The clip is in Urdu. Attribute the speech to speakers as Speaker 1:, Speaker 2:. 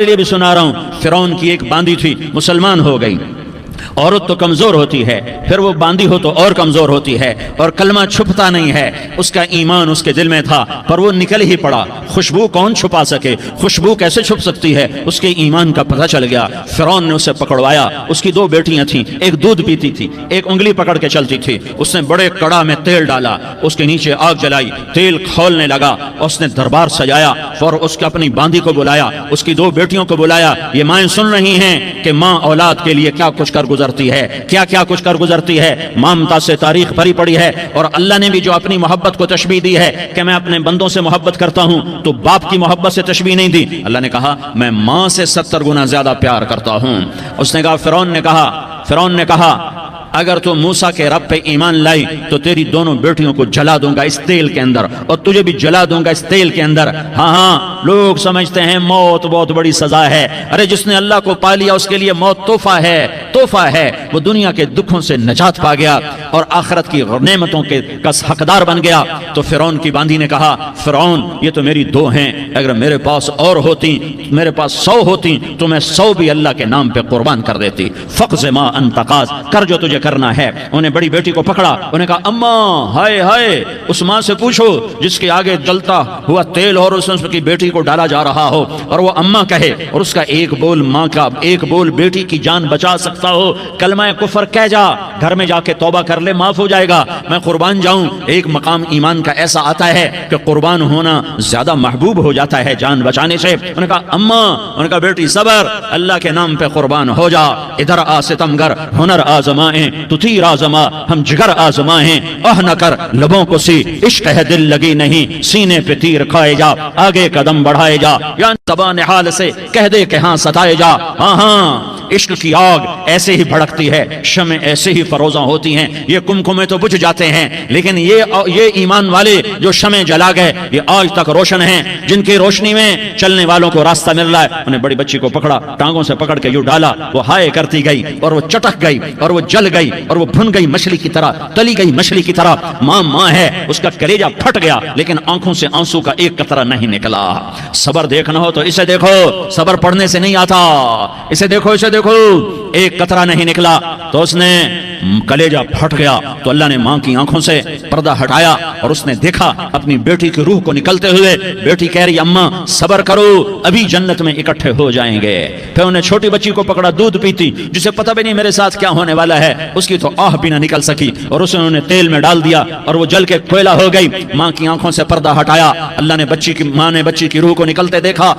Speaker 1: لیے بھی سنا رہا ہوں، فرعون کی ایک باندی تھی، مسلمان ہو گئی۔ عورت تو کمزور ہوتی ہے، پھر وہ باندی ہو تو اور کمزور ہوتی ہے، اور کلمہ چھپتا نہیں ہے۔ اس کا ایمان اس کے دل میں تھا، پر وہ نکل ہی پڑا۔ خوشبو کون چھپا سکے؟ خوشبو کیسے چھپ سکتی ہے؟ اس کے ایمان کا پتہ چل گیا۔ فرعون نے اسے پکڑوایا۔ اس کی 2 بیٹیاں تھیں، ایک دودھ پیتی تھی، ایک انگلی پکڑ کے چلتی تھی۔ اس نے بڑے کڑا میں تیل ڈالا، اس کے نیچے آگ جلائی، تیل کھولنے لگا۔ اس نے دربار سجایا اور اس کے اپنی باندی کو بلایا، اس کی 2 بیٹیوں کو بلایا۔ یہ مائیں سن رہی ہیں کہ ماں اولاد کے لیے کیا کچھ کر گزرتی ہے، کیا کیا کچھ کر گزرتی ہے۔ مامتا سے تاریخ بھری پڑی ہے، اور اللہ نے بھی جو اپنی محبت کو تشبیہ دی ہے کہ میں اپنے بندوں سے محبت کرتا ہوں، تو باپ کی محبت سے تشبیہ نہیں دی۔ اللہ نے کہا میں ماں سے 70 گنا زیادہ پیار کرتا ہوں۔ اس نے کہا، فرعون نے کہا اگر تو موسیٰ کے رب پہ ایمان لائی تو تیری دونوں بیٹیوں کو جلا دوں گا اس تیل کے اندر، اور تجھے بھی جلا دوں گا اس تیل کے اندر۔ ہاں لوگ سمجھتے ہیں موت بہت بڑی سزا ہے۔ ارے جس نے اللہ کو پا لیا اس کے لیے موت تحفہ ہے۔ وہ دنیا کے دکھوں سے نجات پا گیا اور آخرت کی نعمتوں کے حقدار بن گیا۔ تو فرعون کی باندی نے کہا، فرعون یہ تو میری 2 ہیں، اگر میرے پاس اور ہوتی، میرے پاس 100 ہوتی تو میں 100 بھی اللہ کے نام پہ قربان کر دیتی۔ فقض ما انت قاض، کر جو تجھے کرنا ہے۔ انہیں بڑی بیٹی کو پکڑا، انہیں کہا اماں ہائے اس ماں سے پوچھو جس کے آگے جلتا ہوا تیل اور اس کی بیٹی کو ڈالا جا رہا ہو، اور وہ اماں کہے، اور اس کا ایک بول ماں کا، ایک بول بیٹی کی جان بچا سکتا ہو، کلمہ کفر کہہ جا، گھر میں جا کے توبہ کر لے، معاف ہو جائے گا، میں قربان جاؤں۔ ایک مقام ایمان کا ایسا آتا ہے کہ قربان ہونا زیادہ محبوب ہو جاتا ہے جان بچانے سے۔ انہوں نے کہا اماں، انہوں نے کہا بیٹی صبر، اللہ کے نام پہ قربان ہو جا۔ ادھر آ ستمگر، ہنر آزمائیں تو تیر آزما، ہم جگر آزمائیں، نہ کر لبوں کو سی، عشق ہے دل لگی نہیں، سینے پہ تیر کھائے جا، آگے قدم بڑھائے جا، یا زبان حال سے کہہ دے کہ ہاں ستائے جا۔ ہاں عشق کی آگ ایسے ہی بھڑکتی ہے، شمع ایسے ہی فروزاں ہوتی ہیں، یہ کمکمے تو بجھ جاتے ہیں، لیکن یہ ایمان والے جو شمع جلا گئے یہ آج تک روشن ہیں، جن کی روشنی میں چلنے والوں کو راستہ مل رہا ہے۔ انہیں بڑی بچی کو پکڑا، ٹانگوں سے پکڑ کے یوں ڈالا، وہ ہائے کرتی گئی اور وہ چٹک گئی اور وہ جل گئی اور وہ بھن گئی مچھلی کی طرح، تلی گئی مچھلی کی طرح۔ ماں ہے، اس کا کلیجہ پھٹ گیا، لیکن آنکھوں سے آنسو کا ایک قطرہ نہیں نکلا۔ صبر دیکھنا ہو تو اسے دیکھو، صبر پڑھنے سے نہیں آتا، اسے دیکھو، اسے دیکھو، ایک قطرہ نہیں نکلا۔ تو اس نے کلیجہ پھٹ گیا، تو اللہ نے ماں کی آنکھوں سے پردہ ہٹایا اور اس نے دیکھا اپنی بیٹی کی روح کو نکلتے ہوئے۔ بیٹی کہہ رہی اماں صبر کرو، ابھی جنت میں اکٹھے ہو جائیں گے۔ پھر انہیں چھوٹی بچی کو پکڑا، دودھ پیتی، جسے پتہ بھی نہیں میرے ساتھ کیا ہونے والا ہے، اس کی تو آہ بھی نہ نکل سکی، اور اسے انہوں نے تیل میں ڈال دیا اور وہ جل کے کوئلہ ہو گئی۔ ماں کی آنکھوں سے پردہ ہٹایا، اللہ نے ماں نے بچی کی روح کو نکلتے دیکھا۔